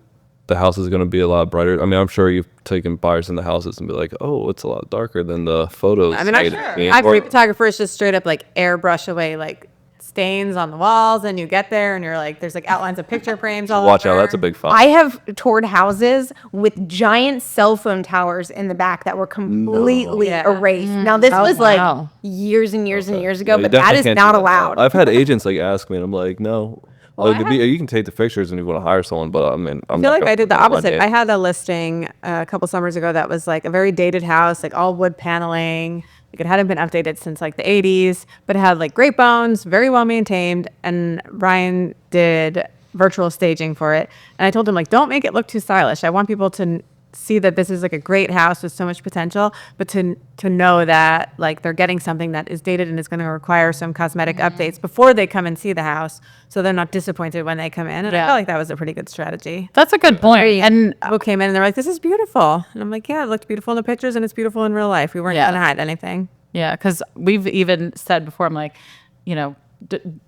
the house is going to be a lot brighter. I mean, I'm sure you've taken buyers in the houses and be like, oh, it's a lot darker than the photos. I mean, I've seen photographers just straight up like airbrush away like stains on the walls, and you get there and you're like, there's like outlines of picture frames all Watch over. out, that's a big find. I have toured houses with giant cell phone towers in the back that were completely erased. Now this was like years and years and years ago, Yeah, but you that definitely is can't not do that. allowed. I've had agents like ask me, and I'm like, no. You can take the pictures and you want to hire someone, but I mean, I feel like I did the opposite. I had a listing a couple summers ago that was like a very dated house, like all wood paneling. Like it hadn't been updated since like the 80s, but it had like great bones, very well maintained. And Ryan did virtual staging for it. And I told him like, don't make it look too stylish. I want people to see that this is like a great house with so much potential, but to know that like they're getting something that is dated and is going to require some cosmetic updates before they come and see the house, so they're not disappointed when they come in. And I felt like that was a pretty good strategy. That's a good point. And People came in and they're like, "This is beautiful," and I'm like, "Yeah, it looked beautiful in the pictures and it's beautiful in real life. We weren't Yeah. going to hide anything." yeah, because we've even said before, I'm like,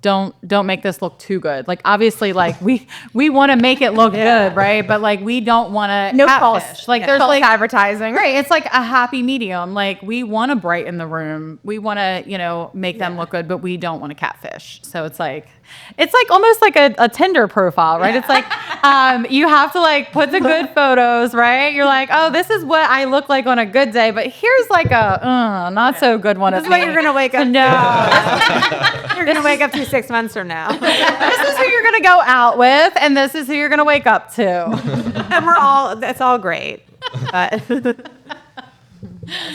don't make this look too good. Like obviously, like we want to make it look good, right? But like we don't want to No catfish. false. Like there's false like advertising. right. It's like a happy medium. Like we want to brighten the room. We want to make them look good, but we don't want to catfish. So it's like almost like a Tinder profile, right? It's like you have to like put the good photos, right? You're like, oh, this is what I look like on a good day, but here's like a not so good one. This is what you're going to wake up. No. You're going to wake up to 6 months from now. This is who you're going to go out with, and this is who you're going to wake up to. And that's all great.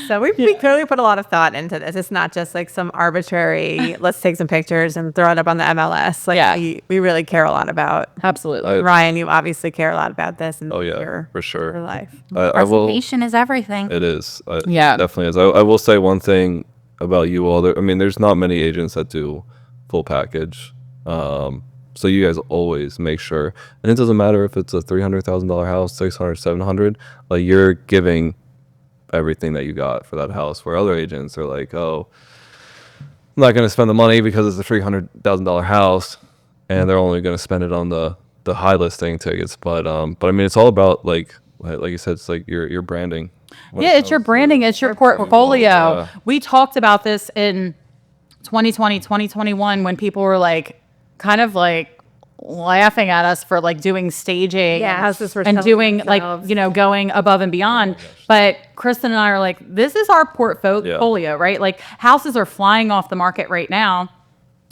So we clearly put a lot of thought into this. It's not just like some arbitrary, let's take some pictures and throw it up on the MLS. Like we really care a lot about. Absolutely. Ryan, you obviously care a lot about this and for sure. your life. I will. Presentation is everything. It is. Yeah. Definitely is. I will say one thing about you all. There's not many agents that do full package. So you guys always make sure, and it doesn't matter if it's a $300,000 house, 600, 700. Like you're giving everything that you got for that house. Where other agents are like, oh, I'm not going to spend the money because it's a $300,000 house, and they're only going to spend it on the high listing tickets. But it's all about like you said, it's like your branding. Yeah, it's your branding, it's your portfolio. Yeah. We talked about this in 2020, 2021 when people were like kind of like laughing at us for like doing staging houses for and selling doing themselves. like going above and beyond. But Kristen and I are like, this is our portfolio, right? Like houses are flying off the market right now.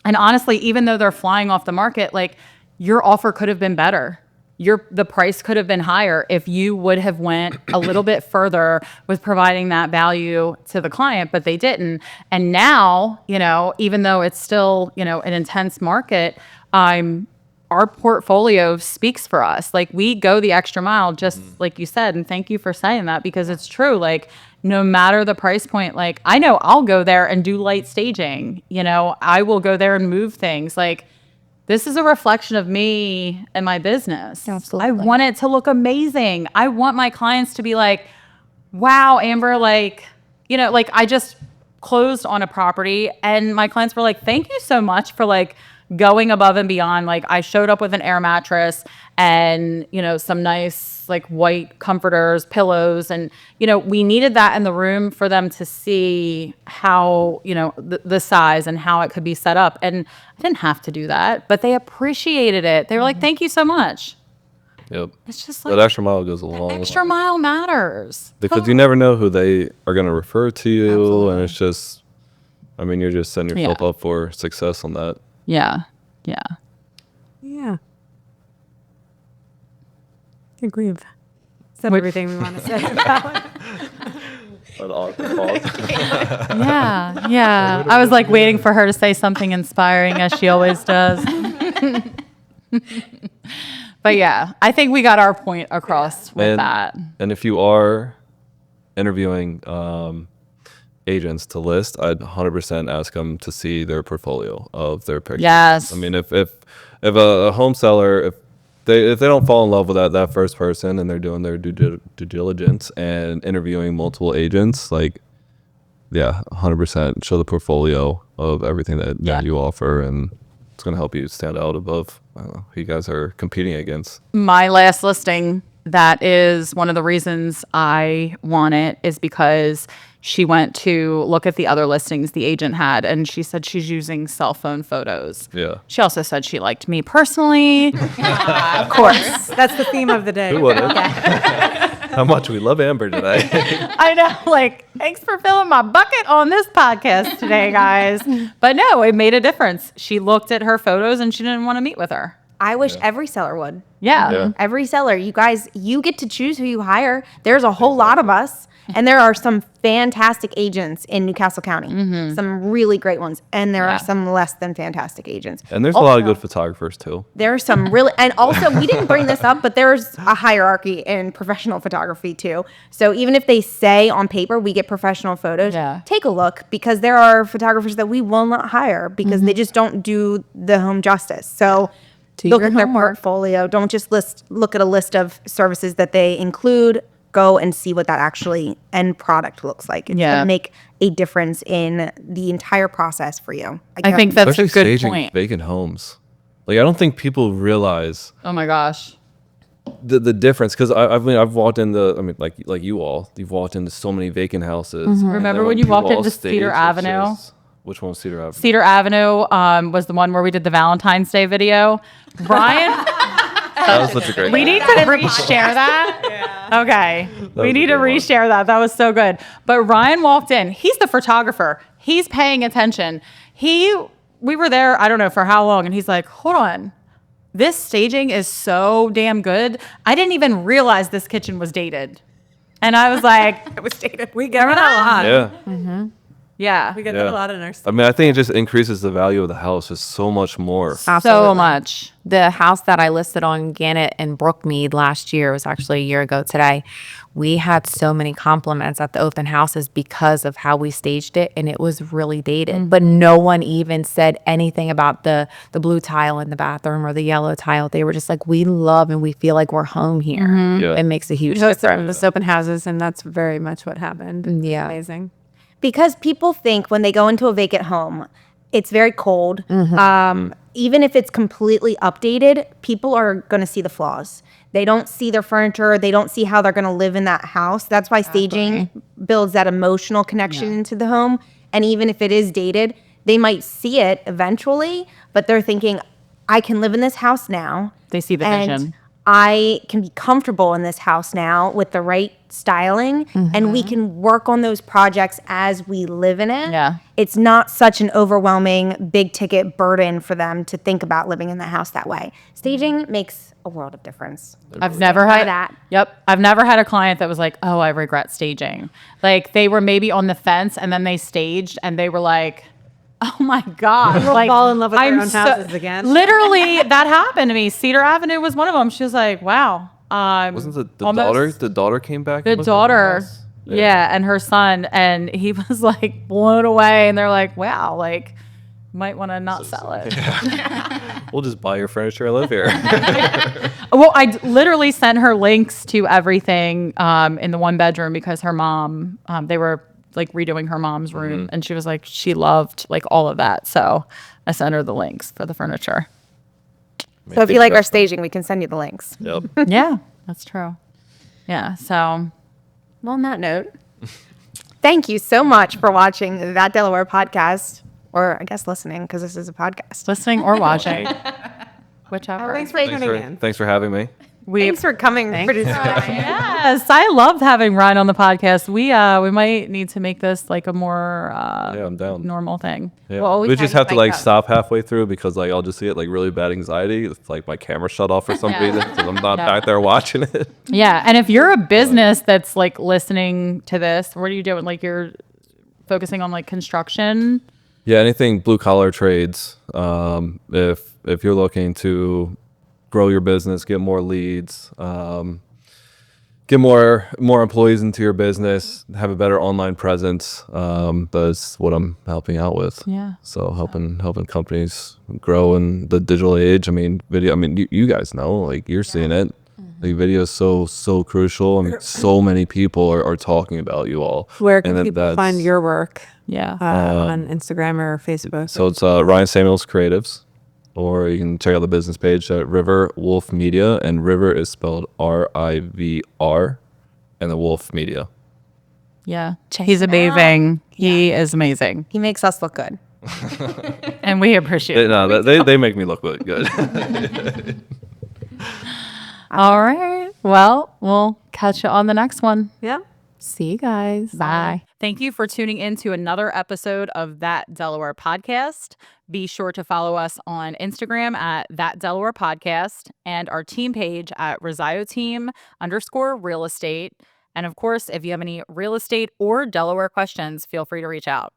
And honestly, even though they're flying off the market, like your offer could have been better. The price could have been higher if you would have went a little bit further with providing that value to the client, but they didn't. And now, even though it's still, an intense market, our portfolio speaks for us. Like we go the extra mile, just like you said, and thank you for saying that because it's true. Like no matter the price point, like I know I'll go there and do light staging. I will go there and move things. Like this is a reflection of me and my business. Absolutely. I want it to look amazing. I want my clients to be like, wow, Amber, like I just closed on a property and my clients were like, thank you so much for like going above and beyond. Like I showed up with an air mattress and, some nice like white comforters, pillows. And, we needed that in the room for them to see how, the size and how it could be set up. And I didn't have to do that, but they appreciated it. They were like, thank you so much. Yep. It's just like that extra mile goes a long way. extra mile matters. Because you never know who they are going to refer to you. Absolutely. And it's just, you're just setting yourself up for success on that. Yeah. Yeah. Yeah. I think we've said everything we want to say about it. An awkward pause. Yeah. Yeah. I was like waiting for her to say something inspiring as she always does. But yeah, I think we got our point across with that. And if you are interviewing agents to list, I'd 100% ask them to see their portfolio of their pictures. Yes. If a home seller, if they don't fall in love with that first person and they're doing their due diligence and interviewing multiple agents, 100% show the portfolio of everything that you offer, and it's going to help you stand out above who you guys are competing against. My last listing, that is one of the reasons I want it, is because she went to look at the other listings the agent had, and she said she's using cell phone photos. Yeah. She also said she liked me personally. Of course. That's the theme of the day. Who wouldn't? How much we love Amber today. I know, thanks for filling my bucket on this podcast today, guys. But no, it made a difference. She looked at her photos and she didn't want to meet with her. I wish every seller would. Yeah. Yeah. Every seller, you guys, you get to choose who you hire. There's a whole lot of us, and there are some fantastic agents in Newcastle County, some really great ones, and there are some less than fantastic agents. And there's a lot of good photographers too. There are some really, and also we didn't bring this up, but there's a hierarchy in professional photography too. So even if they say on paper we get professional photos, take a look, because there are photographers that we will not hire because they just don't do the home justice. So look at their portfolio. Don't just look at a list of services that they include. Go and see what that actually end product looks like. It's going to make a difference in the entire process for you. I think that's Especially a good staging point. vacant homes. Like I don't think people realize Oh my gosh. the difference, because I've walked in like you all, you've walked into so many vacant houses. And Remember then when you people walked all into stage, Cedar it's Avenue? just- which one was Cedar Avenue? Cedar Avenue was the one where we did the Valentine's Day video. Brian, That was such a great. we need to reshare that. Okay. We was need a to good one. reshare that. That was so good. But Ryan walked in. He's the photographer. He's paying attention. We were there, I don't know for how long, and he's like, hold on. This staging is so damn good. I didn't even realize this kitchen was dated. And I was like, It was dated. We get that a lot. yeah. We get Yeah. that a lot in our I mean, I think it just increases the value of the house just so much more. So Absolutely. much. The house that I listed on Gannett and Brookmead last year, was actually a year ago today. We had so many compliments at the open houses because of how we staged it, and it was really dated. But no one even said anything about the blue tile in the bathroom or the yellow tile. They were just like, we love and we feel like we're home here. Yeah. It makes a huge So it's difference. the open houses, and that's very much what happened. Yeah. Amazing. Because people think when they go into a vacant home, it's very cold. Even if it's completely updated, people are going to see the flaws. They don't see their furniture. They don't see how they're going to live in that house. That's why staging builds that emotional connection into the home. And even if it is dated, they might see it eventually, but they're thinking, I can live in this house now. They see the and vision. I can be comfortable in this house now with the right styling, and we can work on those projects as we live in it. Yeah. It's not such an overwhelming big ticket burden for them to think about living in the house that way. Staging makes a world of difference. I've never Try had that. Yep. I've never had a client that was like, "Oh, I regret staging." Like they were maybe on the fence and then they staged and they were like, "Oh my god!" We'll like fall in love with our I'm own houses again. Literally, that happened to me. Cedar Avenue was one of them. She was like, "Wow." Wasn't the almost- daughter? The daughter came back. The and looked at daughter, house? yeah, and her son, and he was like blown away. And they're like, "Wow, like." Might want to not sell it. We'll just buy your furniture and live here. Well, literally sent her links to everything in the one bedroom because her mom, they were like redoing her mom's room, and she was like, she loved like all of that. So I sent her the links for the furniture. So if you like our staging, we can send you the links. Yep. Yeah, that's true. Yeah. So Well, on that note, thank you so much for watching That Delaware podcast, or I guess listening, because this is a podcast. listening or watching, whichever. Thanks for tuning in. Thanks for having me. Thanks for coming. Yes, I loved having Ryan on the podcast. We might need to make this like a more Yeah, I'm down. normal thing. Yeah. Well, always We just have have to your mic like up. stop halfway through because like I'll just get like really bad anxiety. It's like my camera shut off for some reason because I'm not back there watching it. Yeah, and if you're a business that's like listening to this, what are you doing? Like you're focusing on like construction. Yeah, anything blue collar trades. If you're looking to grow your business, get more leads, get more employees into your business, have a better online presence. That's what I'm helping out with. Yeah. So helping companies grow in the digital age. I mean, video. I mean, you guys know, like you're seeing it. The video is so crucial. I mean, so many people are talking about you all. Where can And people that's- find your work? Yeah. On Instagram or Facebook? So it's Ryan Samuels Creatives, or you can check out the business page at River Wolf Media, and River is spelled RIVR, and the Wolf Media. Yeah. He's amazing. He is amazing. He makes us look good. And we appreciate it. No, they make me look really good. All right. Well, we'll catch you on the next one. Yeah. See you guys. Bye. Thank you for tuning in to another episode of That Delaware Podcast. Be sure to follow us on Instagram at That Delaware Podcast and our team page at RosaioTeam_real estate. And of course, if you have any real estate or Delaware questions, feel free to reach out.